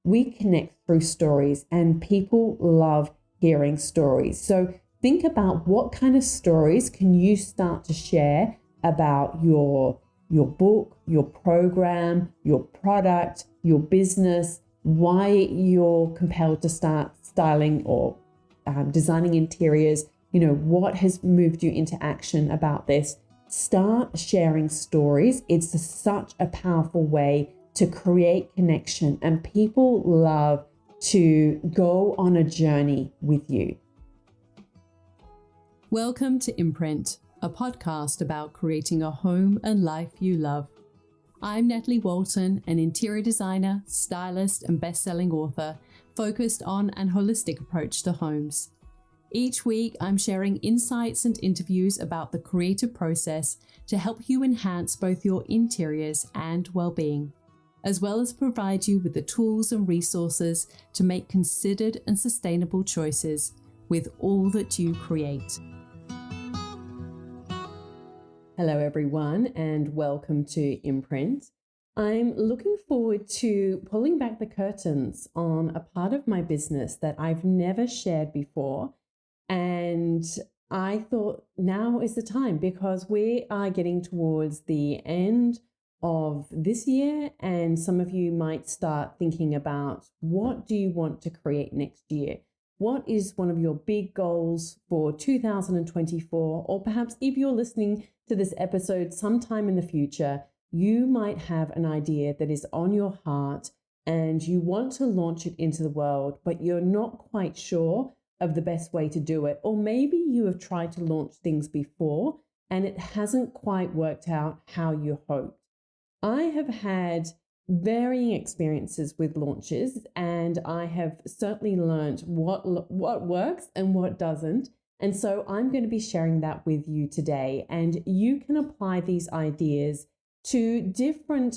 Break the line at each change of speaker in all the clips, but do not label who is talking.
We connect through stories, and people love hearing stories. So think about what kind of stories can you start to share about your book, your program, your product, your business, why you're compelled to start styling or designing interiors. What has moved you into action about this? Start sharing stories. It's such a powerful way to create connection, and people love to go on a journey with you.
Welcome to Imprint, a podcast about creating a home and life you love. I'm Natalie Walton, an interior designer, stylist, and best-selling author focused on an holistic approach to homes. Each week, I'm sharing insights and interviews about the creative process to help you enhance both your interiors and well-being, as well as provide you with the tools and resources to make considered and sustainable choices with all that you create.
Hello, everyone, and welcome to Imprint. I'm looking forward to pulling back the curtains on a part of my business that I've never shared before. And I thought now is the time, because we are getting towards the end of this year, and some of you might start thinking about, what do you want to create next year? What is one of your big goals for 2024? Or perhaps if you're listening to this episode sometime in the future, you might have an idea that is on your heart and you want to launch it into the world, but you're not quite sure of the best way to do it. Or maybe you have tried to launch things before and it hasn't quite worked out how you hoped. I have had varying experiences with launches, and I have certainly learned what works and what doesn't. And so I'm going to be sharing that with you today. And you can apply these ideas to different,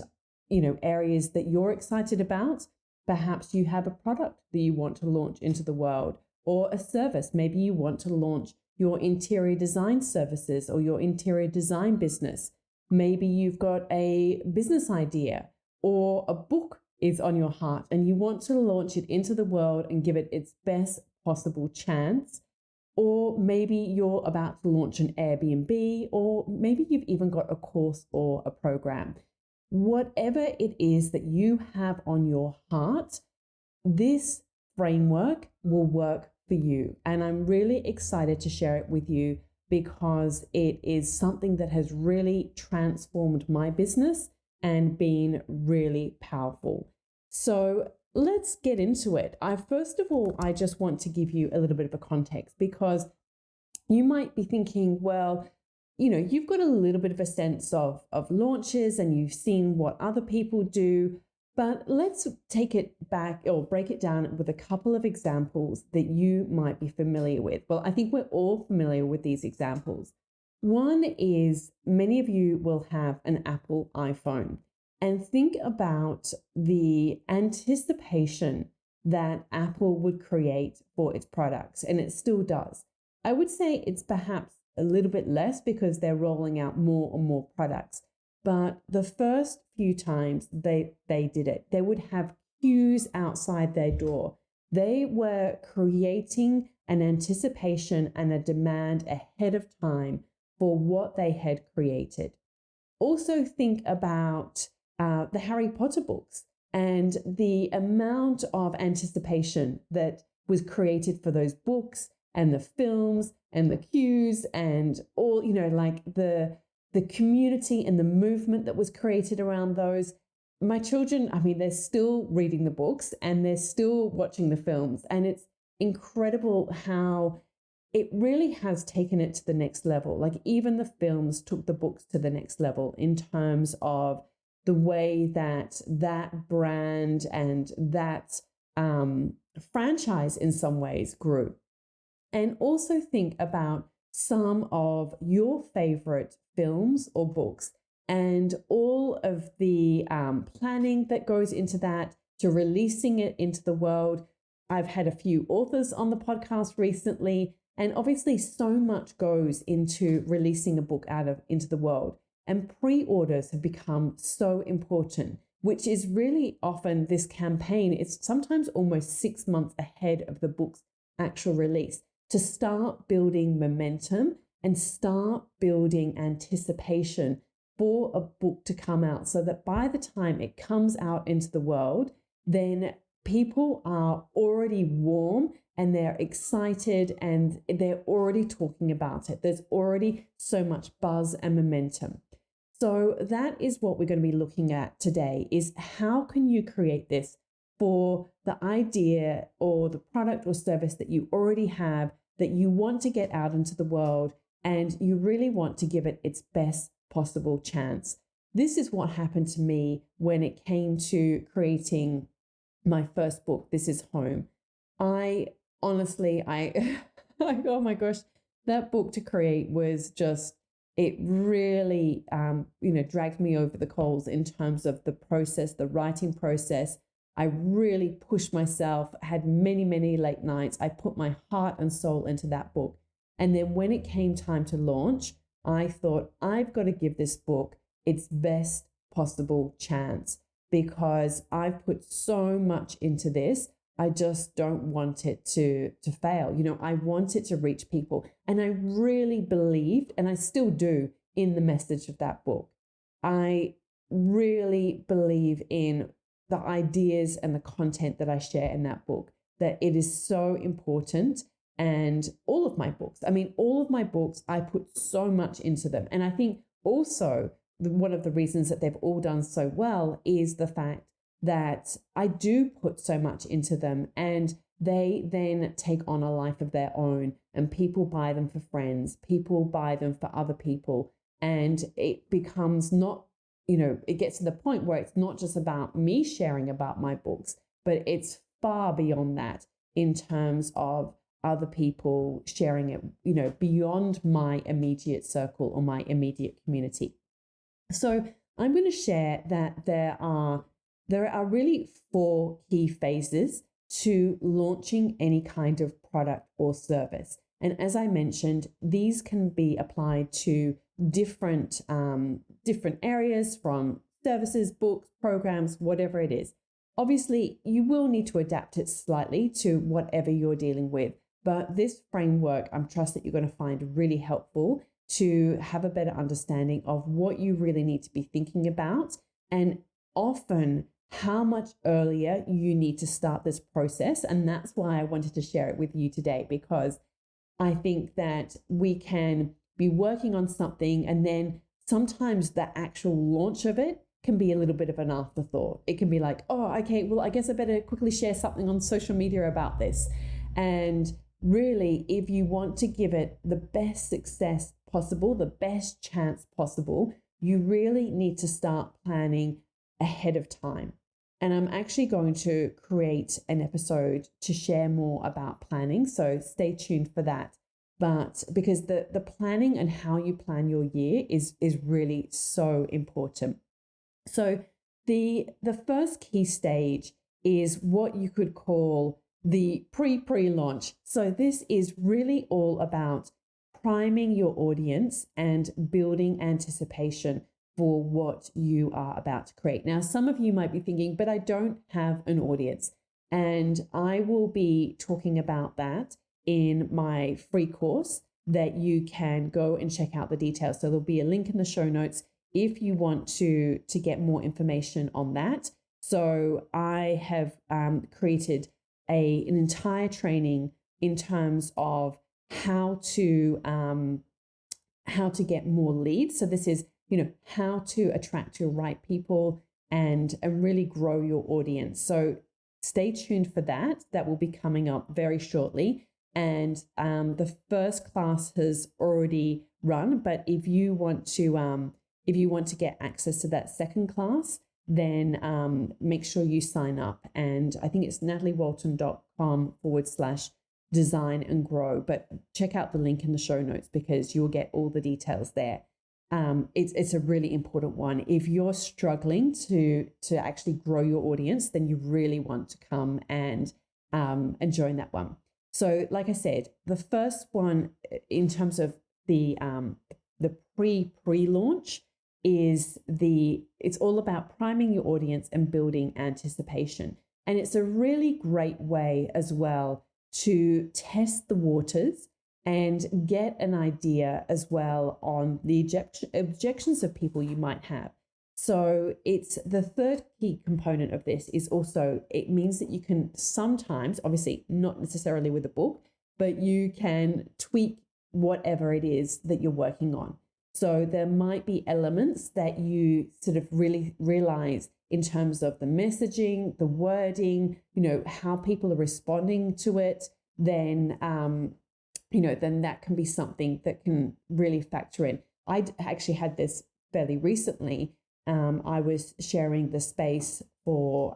areas that you're excited about. Perhaps you have a product that you want to launch into the world, or a service. Maybe you want to launch your interior design services or your interior design business. Maybe you've got a business idea, or a book is on your heart and you want to launch it into the world and give it its best possible chance. Or maybe you're about to launch an Airbnb, or maybe you've even got a course or a program. Whatever it is that you have on your heart, this framework will work for you. And I'm really excited to share it with you, because it is something that has really transformed my business and been really powerful. So let's get into it. First of all, I just want to give you a little bit of a context, because you might be thinking, well, you've got a little bit of a sense of launches and you've seen what other people do. But let's take it back or break it down with a couple of examples that you might be familiar with. Well, I think we're all familiar with these examples. One is, many of you will have an Apple iPhone, and think about the anticipation that Apple would create for its products, and it still does. I would say it's perhaps a little bit less because they're rolling out more and more products. But the first few times they did it, they would have queues outside their door. They were creating an anticipation and a demand ahead of time for what they had created. Also think about the Harry Potter books and the amount of anticipation that was created for those books and the films and the queues and all, the community and the movement that was created around those. My children, they're still reading the books and they're still watching the films. And it's incredible how it really has taken it to the next level. Like, even the films took the books to the next level in terms of the way that brand and that franchise in some ways grew. And also think about some of your favorite films or books and all of the planning that goes into that, to releasing it into the world. I've had a few authors on the podcast recently, and obviously so much goes into releasing a book into the world. And pre-orders have become so important. which is really often this campaign. It's sometimes almost 6 months ahead of the book's actual release to start building momentum and start building anticipation for a book to come out so that by the time it comes out into the world, then people are already warm and they're excited and they're already talking about it. There's already so much buzz and momentum. So that is what we're going to be looking at today, is how can you create this for the idea or the product or service that you already have, that you want to get out into the world, and you really want to give it its best possible chance. This is what happened to me when it came to creating my first book, This Is Home. I honestly, oh my gosh, that book to create was just, it really, dragged me over the coals in terms of the process, the writing process. I really pushed myself, had many, many late nights. I put my heart and soul into that book. And then when it came time to launch, I thought, I've got to give this book its best possible chance because I've put so much into this. I just don't want it to fail. I want it to reach people. And I really believed, and I still do, in the message of that book. I really believe in the ideas and the content that I share in that book, that it is so important. And all of my books, I put so much into them. And I think also one of the reasons that they've all done so well is the fact that I do put so much into them and they then take on a life of their own, and people buy them for friends, people buy them for other people. And it becomes not, it gets to the point where it's not just about me sharing about my books, but it's far beyond that in terms of other people sharing it, beyond my immediate circle or my immediate community. So I'm going to share that there are really 4 key phases to launching any kind of product or service. And as I mentioned, these can be applied to different areas, from services, books, programs, whatever it is. Obviously, you will need to adapt it slightly to whatever you're dealing with. But this framework, I'm trust that you're going to find really helpful to have a better understanding of what you really need to be thinking about, and often how much earlier you need to start this process. And that's why I wanted to share it with you today, because I think that we can be working on something and then sometimes the actual launch of it can be a little bit of an afterthought. It can be like, oh, okay, well, I guess I better quickly share something on social media about this. And really, if you want to give it the best success possible, the best chance possible, you really need to start planning ahead of time. And I'm actually going to create an episode to share more about planning. So stay tuned for that. But because the planning and how you plan your year is really so important. So the first key stage is what you could call the pre-launch. So this is really all about priming your audience and building anticipation for what you are about to create. Now, some of you might be thinking, but I don't have an audience. And I will be talking about that in my free course that you can go and check out the details. So there'll be a link in the show notes if you want to get more information on that. So I have created an entire training in terms of how to get more leads. So this is, how to attract your right people and really grow your audience. So stay tuned for that. That will be coming up very shortly. And the first class has already run, but if you want to get access to that second class, then make sure you sign up. And I think it's nataliewalton.com/design and grow. But check out the link in the show notes because you'll get all the details there. It's a really important one. If you're struggling to actually grow your audience, then you really want to come and join that one. So, like I said, the first one in terms of the pre-launch it's all about priming your audience and building anticipation. And it's a really great way as well to test the waters and get an idea as well on the objections of people you might have. So it's the third key component of this is also, it means that you can sometimes, obviously not necessarily with a book, but you can tweak whatever it is that you're working on. So there might be elements that you sort of really realize in terms of the messaging, the wording, how people are responding to it, then then that can be something that can really factor in. I actually had this fairly recently. I was sharing the space for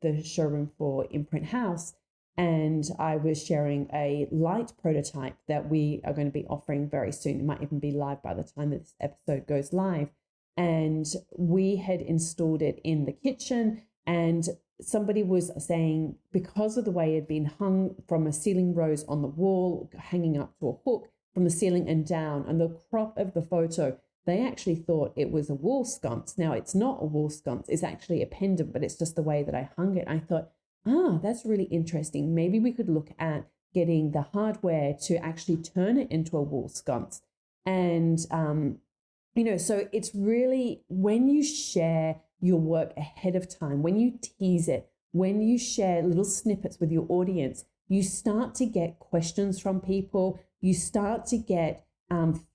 the showroom for Imprint House, and I was sharing a light prototype that we are going to be offering very soon. It might even be live by the time that this episode goes live. And we had installed it in the kitchen, and somebody was saying because of the way it had been hung from a ceiling rose on the wall, hanging up to a hook from the ceiling and down, and the crop of the photo, they actually thought it was a wall sconce. Now, it's not a wall sconce, it's actually a pendant, but it's just the way that I hung it. I thought, that's really interesting. Maybe we could look at getting the hardware to actually turn it into a wall sconce. And, so it's really when you share your work ahead of time, when you tease it, when you share little snippets with your audience, you start to get questions from people, you start to get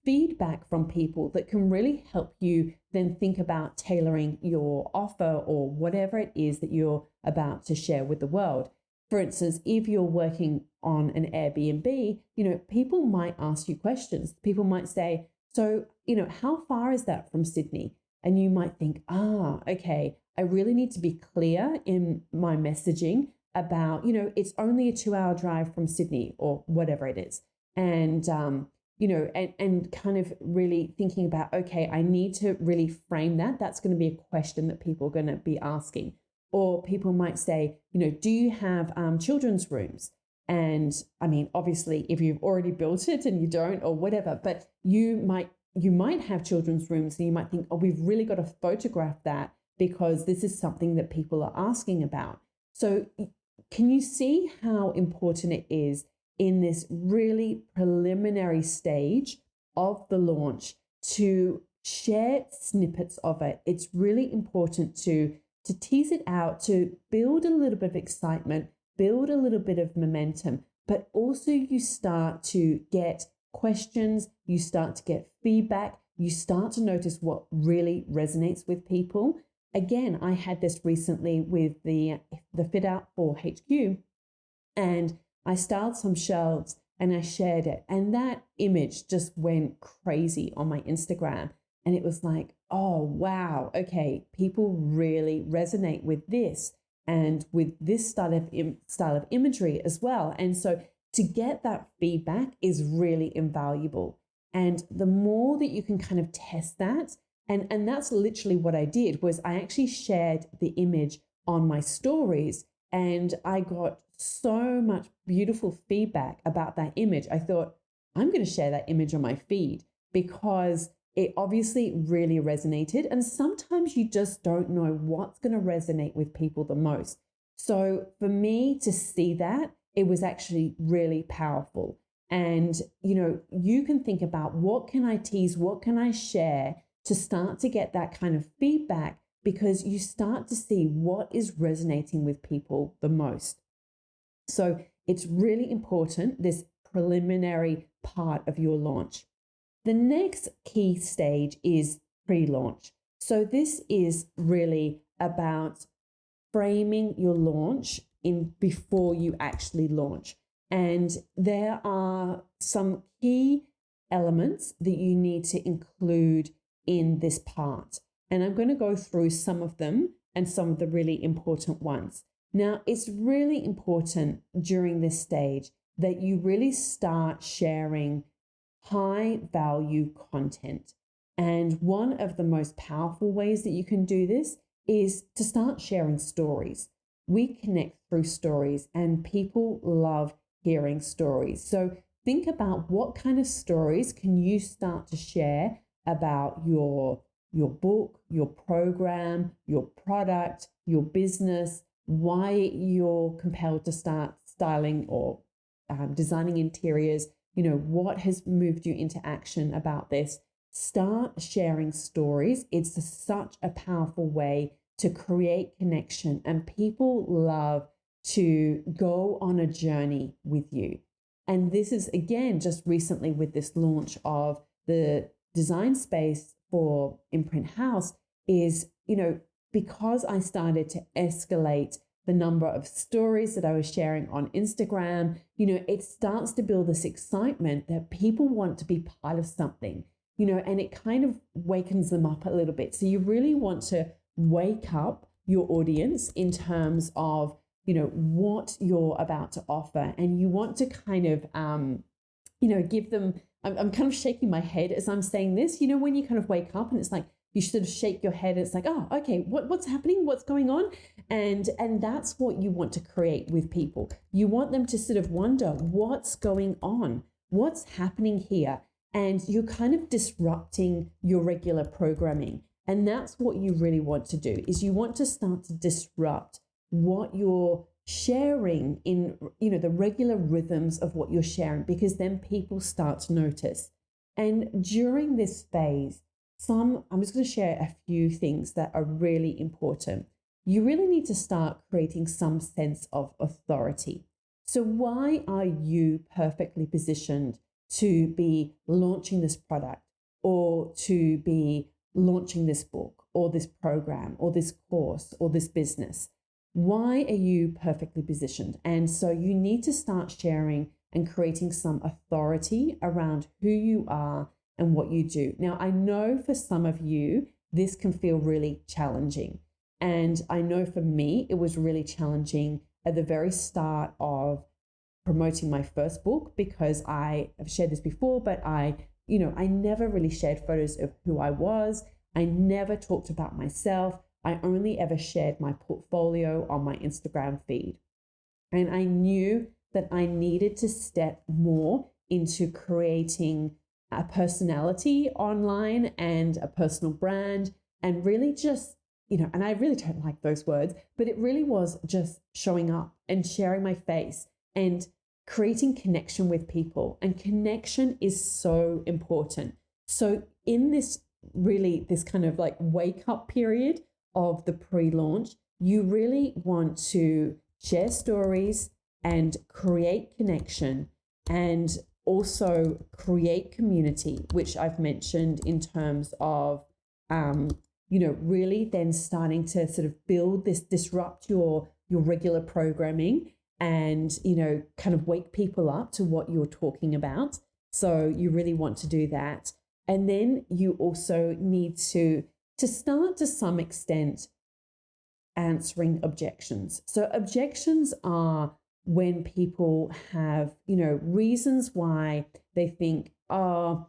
feedback from people that can really help you then think about tailoring your offer or whatever it is that you're about to share with the world. For instance, if you're working on an Airbnb, people might ask you questions. People might say, so, how far is that from Sydney? And you might think, okay, I really need to be clear in my messaging about, it's only a 2-hour drive from Sydney or whatever it is. And, and kind of really thinking about, okay, I need to really frame that. That's going to be a question that people are going to be asking. Or people might say, do you have children's rooms? And I mean, obviously, if you've already built it and you don't or whatever, but you might have children's rooms and you might think, we've really got to photograph that because this is something that people are asking about. So can you see how important it is in this really preliminary stage of the launch to share snippets of it? It's really important to tease it out, to build a little bit of excitement, build a little bit of momentum, but also you start to get questions, you start to get feedback, you start to notice what really resonates with people. Again, I had this recently with the fit out for HQ, and I styled some shelves and I shared it, and that image just went crazy on my Instagram. And it was like, oh, wow, okay, people really resonate with this and with this style of imagery as well. And so to get that feedback is really invaluable. And the more that you can kind of test that, and that's literally what I did, was I actually shared the image on my stories, and I got so much beautiful feedback about that image. I thought, I'm going to share that image on my feed because it obviously really resonated. And sometimes you just don't know what's going to resonate with people the most. So for me to see that, it was actually really powerful. And, you can think about what can I tease, what can I share to start to get that kind of feedback, because you start to see what is resonating with people the most. So it's really important, this preliminary part of your launch. The next key stage is pre-launch. So this is really about framing your launch in before you actually launch. And there are some key elements that you need to include in this part. And I'm going to go through some of them and some of the really important ones. Now, it's really important during this stage that you really start sharing high value content. And one of the most powerful ways that you can do this is to start sharing stories. We connect through stories, and people love hearing stories. So think about what kind of stories can you start to share about your your book, your program, your product, your business, why you're compelled to start styling or designing interiors, what has moved you into action about this. Start sharing stories. It's such a powerful way to create connection, and people love to go on a journey with you. And this is, again, just recently with this launch of the design space for Imprint House is, because I started to escalate the number of stories that I was sharing on Instagram, it starts to build this excitement that people want to be part of something, and it kind of wakens them up a little bit. So you really want to wake up your audience in terms of, what you're about to offer. And you want to kind of, give them, I'm kind of shaking my head as I'm saying this, when you kind of wake up and it's like, you sort of shake your head. It's like, oh, okay, what's happening? What's going on? And that's what you want to create with people. You want them to sort of wonder what's going on, what's happening here. And you're kind of disrupting your regular programming. And that's what you really want to do, is you want to start to disrupt what you're sharing in, the regular rhythms of what you're sharing, because then people start to notice. And during this phase, I'm just going to share a few things that are really important. You really need to start creating some sense of authority. So why are you perfectly positioned to be launching this product, or to be launching this book or this program or this course or this business? Why are you perfectly positioned? And so you need to start sharing and creating some authority around who you are and what you do. Now, I know for some of you, this can feel really challenging. And I know for me, it was really challenging at the very start of promoting my first book, because I have shared this before, but I never really shared photos of who I was. I never talked about myself. I only ever shared my portfolio on my Instagram feed. And I knew that I needed to step more into creating a personality online and a personal brand, and really just, and I really don't like those words, but it really was just showing up and sharing my face and creating connection with people. And connection is so important. So in this kind of like wake up period of the pre-launch, you really want to share stories and create connection, and also create community, which I've mentioned in terms of, really then starting to sort of build this, disrupt your regular programming, and, kind of wake people up to what you're talking about. So you really want to do that. And then you also need to start to some extent answering objections. So objections are when people have, reasons why they think, oh,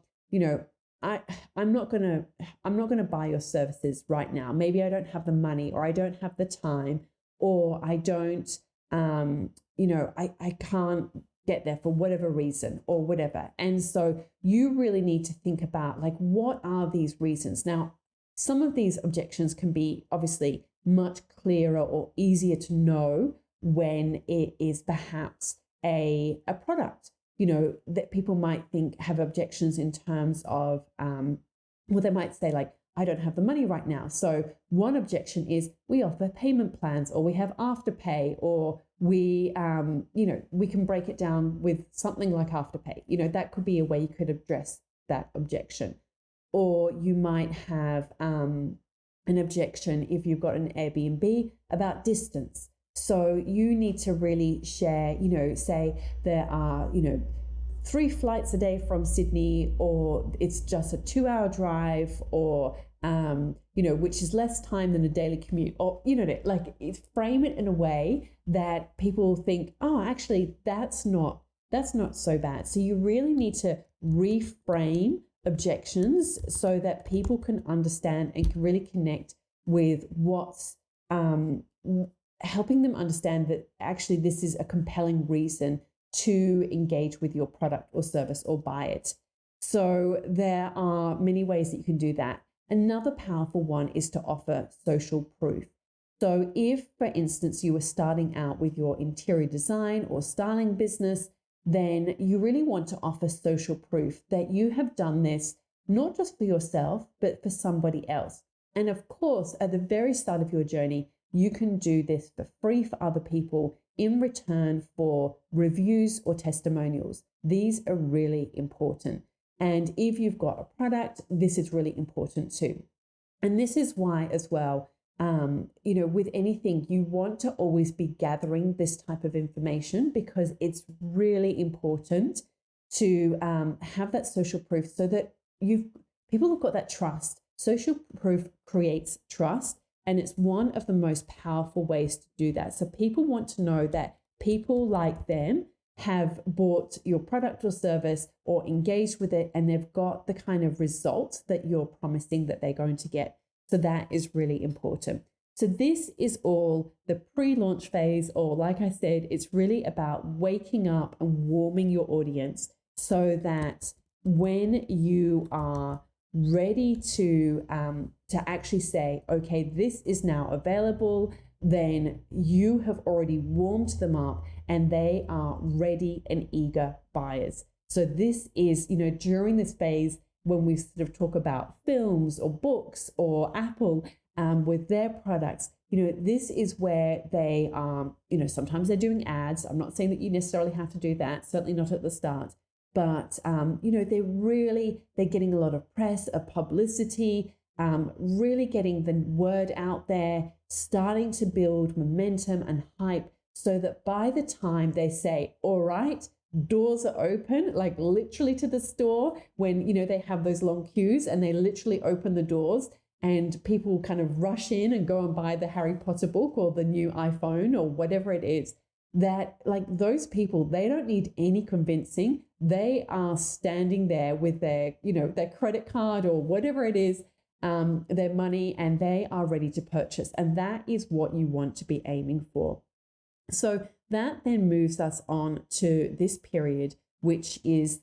I'm not gonna buy your services right now. Maybe I don't have the money, or I don't have the time, or I don't, I can't get there for whatever reason or whatever. And so you really need to think about, like, what are these reasons? Now, some of these objections can be obviously much clearer or easier to know when it is perhaps a product, that people might think have objections in terms of, they might say, like, I don't have the money right now. So one objection is we offer payment plans, or we have Afterpay, or we, we can break it down with something like Afterpay. That could be a way you could address that objection. Or you might have an objection if you've got an Airbnb about distance. So you need to really share, say there are, 3 flights a day from Sydney, or it's just a 2-hour drive, or, which is less time than a daily commute, or, frame it in a way that people think, oh, actually, that's not so bad. So you really need to reframe objections so that people can understand and can really connect with what's helping them understand that actually this is a compelling reason to engage with your product or service or buy it. So there are many ways that you can do that. Another powerful one is to offer social proof. So if, for instance, you were starting out with your interior design or styling business, then you really want to offer social proof that you have done this not just for yourself, but for somebody else. And of course, at the very start of your journey, you can do this for free for other people in return for reviews or testimonials. These are really important. And if you've got a product, this is really important too. And this is why, as well, with anything, you want to always be gathering this type of information because it's really important to have that social proof so that people have got that trust. Social proof creates trust, and it's one of the most powerful ways to do that. So people want to know that people like them have bought your product or service or engaged with it, and they've got the kind of results that you're promising that they're going to get. So that is really important. So this is all the pre-launch phase, or like I said, it's really about waking up and warming your audience so that when you are ready to actually say, okay, this is now available, then you have already warmed them up and they are ready and eager buyers. So this is, during this phase, when we sort of talk about films or books or Apple with their products, this is where they are, sometimes they're doing ads. I'm not saying that you necessarily have to do that, certainly not at the start, but, they're getting a lot of press, of publicity, really getting the word out there, starting to build momentum and hype so that by the time they say, all right, doors are open, like literally to the store when, they have those long queues and they literally open the doors and people kind of rush in and go and buy the Harry Potter book or the new iPhone or whatever it is, that like those people, they don't need any convincing. They are standing there with their, their credit card or whatever it is, their money, and they are ready to purchase. And that is what you want to be aiming for. So that then moves us on to this period, which is,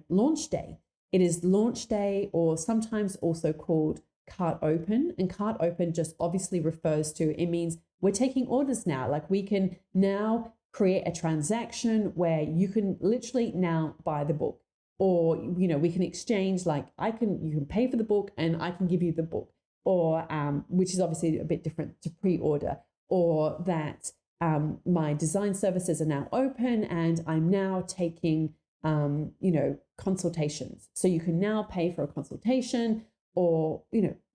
launch day. It is launch day, or sometimes also called cart open. And cart open just obviously refers to, it means we're taking orders now. Like we can now create a transaction where you can literally now buy the book, or, we can exchange, like you can pay for the book and I can give you the book, or, which is obviously a bit different to pre-order, or that, my design services are now open and I'm now taking, consultations. So you can now pay for a consultation, or,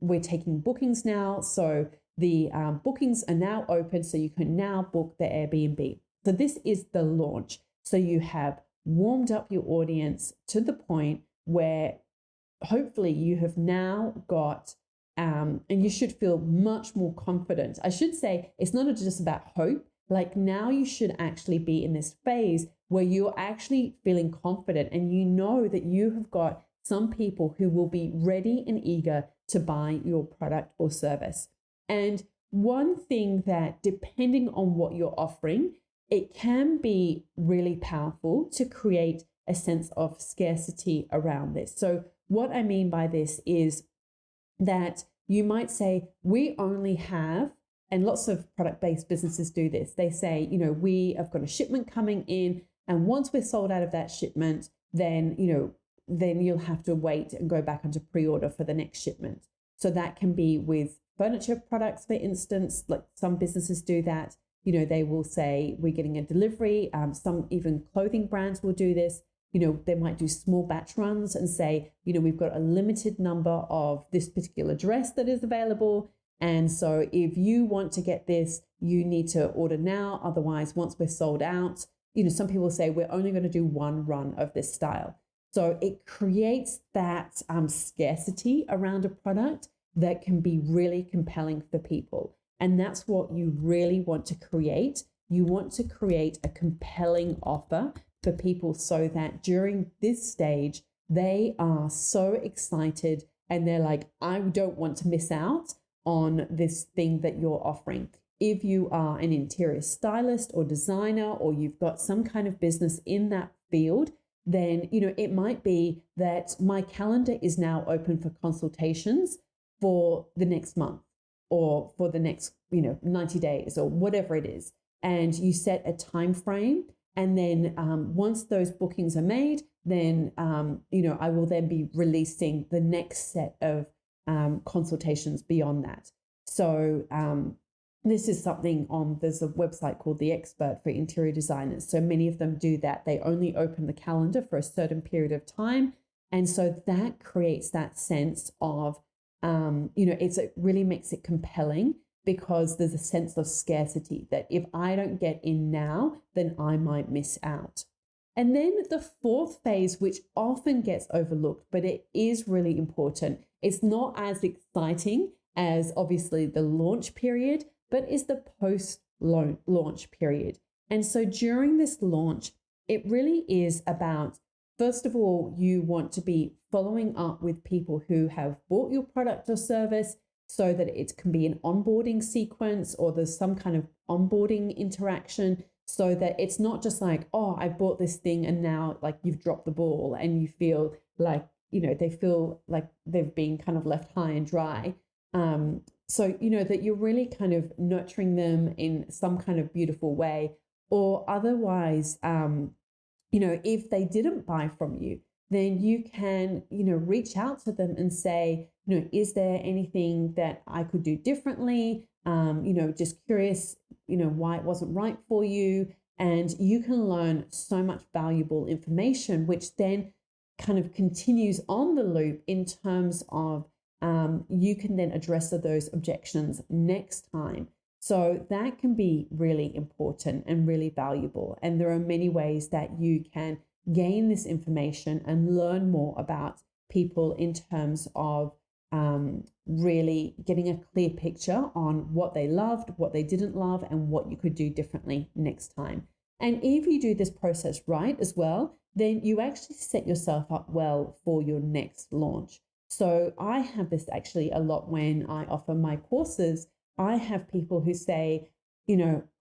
we're taking bookings now. So the bookings are now open. So you can now book the Airbnb. So this is the launch. So you have warmed up your audience to the point where hopefully you have now got, and you should feel much more confident. I should say it's not just about hope. Like now you should actually be in this phase where you're actually feeling confident and you know that you have got some people who will be ready and eager to buy your product or service. And one thing that, depending on what you're offering, it can be really powerful to create a sense of scarcity around this. So what I mean by this is that you might say, we only have, and lots of product-based businesses do this. They say, we have got a shipment coming in, and once we're sold out of that shipment, then, then you'll have to wait and go back onto pre-order for the next shipment. So that can be with furniture products, for instance, like some businesses do that. They will say, we're getting a delivery. Some even clothing brands will do this. They might do small batch runs and say, we've got a limited number of this particular dress that is available. And so if you want to get this, you need to order now. Otherwise, once we're sold out, some people say we're only going to do one run of this style. So it creates that scarcity around a product that can be really compelling for people. And that's what you really want to create. You want to create a compelling offer for people so that during this stage, they are so excited and they're like, I don't want to miss out on this thing that you're offering. If you are an interior stylist or designer, or you've got some kind of business in that field, then, it might be that my calendar is now open for consultations for the next month or for the next, 90 days or whatever it is. And you set a time frame. And then once those bookings are made, then, I will then be releasing the next set of consultations beyond that. So this is something there's a website called The Expert for interior designers. So many of them do that. They only open the calendar for a certain period of time. And so that creates that sense of, it really makes it compelling, because there's a sense of scarcity that if I don't get in now, then I might miss out. And then the fourth phase, which often gets overlooked, but it is really important. It's not as exciting as obviously the launch period, but is the post-launch period. And so during this launch, it really is about, first of all, you want to be following up with people who have bought your product or service, so that it can be an onboarding sequence or there's some kind of onboarding interaction, so that it's not just like, oh, I bought this thing and now like you've dropped the ball and you feel like, they feel like they've been kind of left high and dry. So, that you're really kind of nurturing them in some kind of beautiful way, or otherwise, if they didn't buy from you, then you can, reach out to them and say, is there anything that I could do differently? Just curious, why it wasn't right for you. And you can learn so much valuable information, which then kind of continues on the loop in terms of you can then address those objections next time. So that can be really important and really valuable. And there are many ways that you can gain this information and learn more about people in terms of really getting a clear picture on what they loved, what they didn't love, and what you could do differently next time. And if you do this process right as well, then you actually set yourself up well for your next launch. So I have this actually a lot when I offer my courses. I have people who say,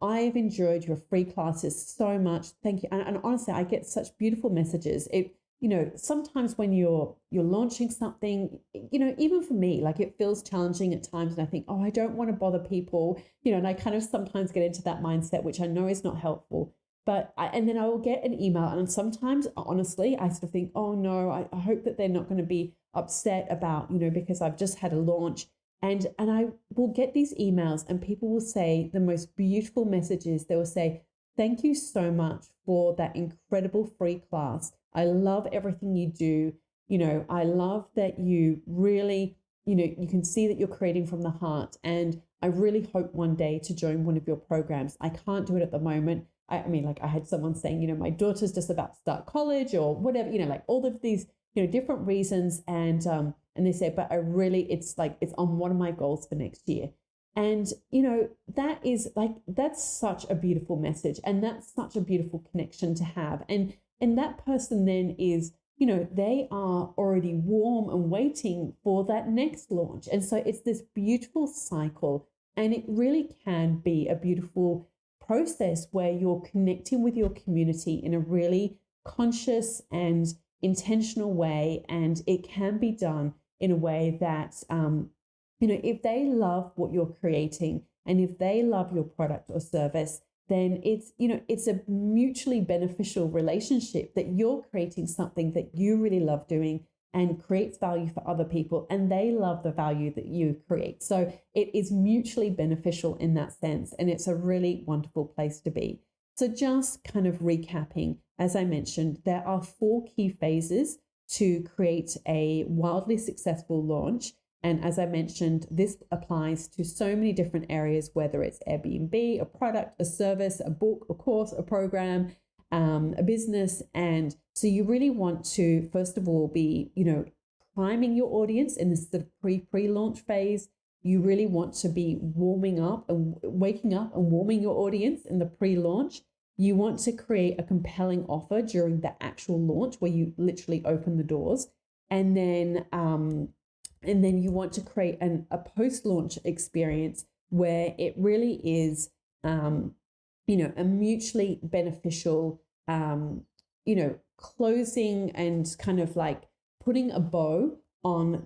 I've enjoyed your free classes so much. Thank you. And honestly, I get such beautiful messages. Sometimes when you're launching something, even for me, like it feels challenging at times. And I think, oh, I don't want to bother people, and I kind of sometimes get into that mindset, which I know is not helpful. And then I will get an email. And sometimes, honestly, I sort of think, oh no, I hope that they're not going to be upset about, because I've just had a launch. And I will get these emails and people will say the most beautiful messages. They will say, thank you so much for that incredible free class. I love everything you do. I love that you really, you can see that you're creating from the heart. And I really hope one day to join one of your programs. I can't do it at the moment. I mean, like I had someone saying, my daughter's just about to start college or whatever, like all of these, different reasons. And they say, but I really, it's on one of my goals for next year. And, that's such a beautiful message. And that's such a beautiful connection to have. And that person then is, they are already warm and waiting for that next launch. And so it's this beautiful cycle, and it really can be a beautiful process where you're connecting with your community in a really conscious and intentional way. And it can be done in a way that, if they love what you're creating and if they love your product or service, then it's a mutually beneficial relationship that you're creating something that you really love doing and creates value for other people, and they love the value that you create. So it is mutually beneficial in that sense, and it's a really wonderful place to be. So just kind of recapping, as I mentioned, there are 4 key phases to create a wildly successful launch. And as I mentioned, this applies to so many different areas, whether it's Airbnb, a product, a service, a book, a course, a program, a business. And so you really want to, first of all, be, priming your audience in this sort of pre-launch phase. You really want to be warming up and waking up and warming your audience in the pre-launch. You want to create a compelling offer during the actual launch where you literally open the doors. And then you want to create a post-launch experience where it really is, a mutually beneficial, closing and kind of like putting a bow on,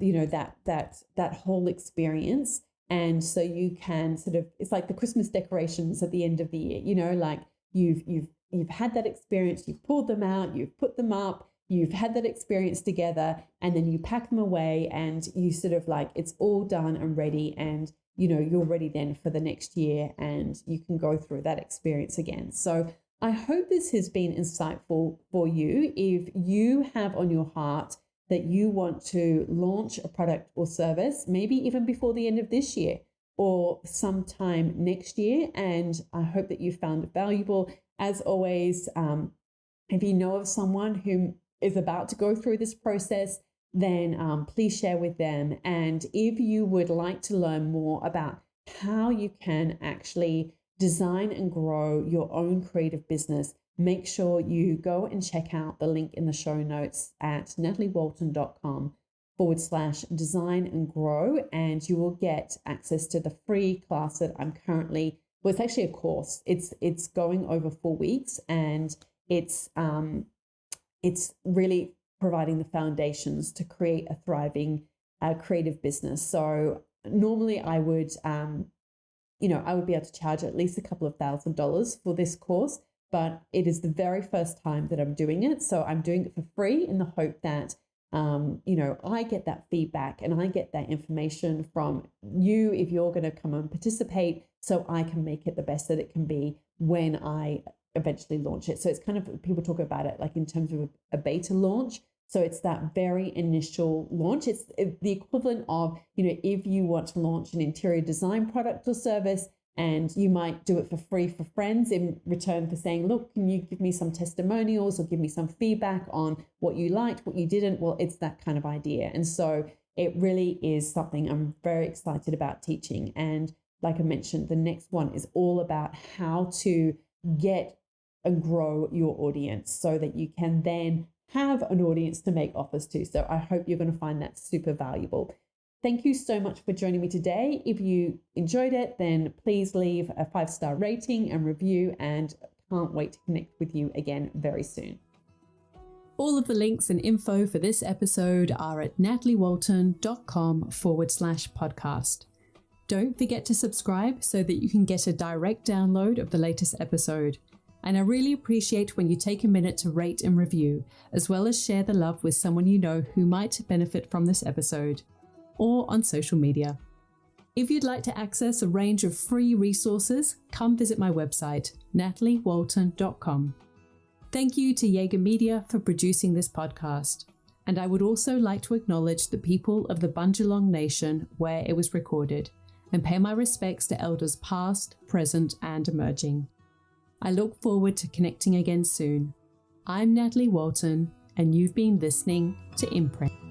that whole experience. And so you can sort of, it's like the Christmas decorations at the end of the year, like you've had that experience, you've pulled them out, you've put them up, you've had that experience together, and then you pack them away and you sort of like, it's all done and ready, and you're ready then for the next year and you can go through that experience again. So I hope this has been insightful for you. If you have on your heart that you want to launch a product or service, maybe even before the end of this year or sometime next year, and I hope that you found it valuable. As always, if you know of someone who is about to go through this process, then please share with them. And if you would like to learn more about how you can actually design and grow your own creative business, make sure you go and check out the link in the show notes at nataliewalton.com/design and grow, and you will get access to the free class that I'm currently, well, it's actually a course. It's going over 4 weeks, and it's really providing the foundations to create a thriving creative business. So normally I would, I would be able to charge at least a couple of $1,000s for this course, but it is the very first time that I'm doing it. So I'm doing it for free in the hope that, I get that feedback and I get that information from you if you're going to come and participate, so I can make it the best that it can be when I eventually launch it. So it's kind of, people talk about it like in terms of a beta launch. So it's that very initial launch. It's the equivalent of, if you want to launch an interior design product or service, and you might do it for free for friends in return for saying, look, can you give me some testimonials or give me some feedback on what you liked, what you didn't? Well, it's that kind of idea. And so it really is something I'm very excited about teaching. And like I mentioned, the next one is all about how to get and grow your audience so that you can then have an audience to make offers to. So I hope you're going to find that super valuable. Thank you so much for joining me today. If you enjoyed it, then please leave a 5-star rating and review, and can't wait to connect with you again very soon.
All of the links and info for this episode are at nataliewalton.com/podcast. Don't forget to subscribe so that you can get a direct download of the latest episode. And I really appreciate when you take a minute to rate and review, as well as share the love with someone you know who might benefit from this episode, or on social media. If you'd like to access a range of free resources, come visit my website, nataliewalton.com. Thank you to Jaeger Media for producing this podcast. And I would also like to acknowledge the people of the Bundjalung Nation where it was recorded, and pay my respects to elders past, present, and emerging. I look forward to connecting again soon. I'm Natalie Walton, and you've been listening to Imprint.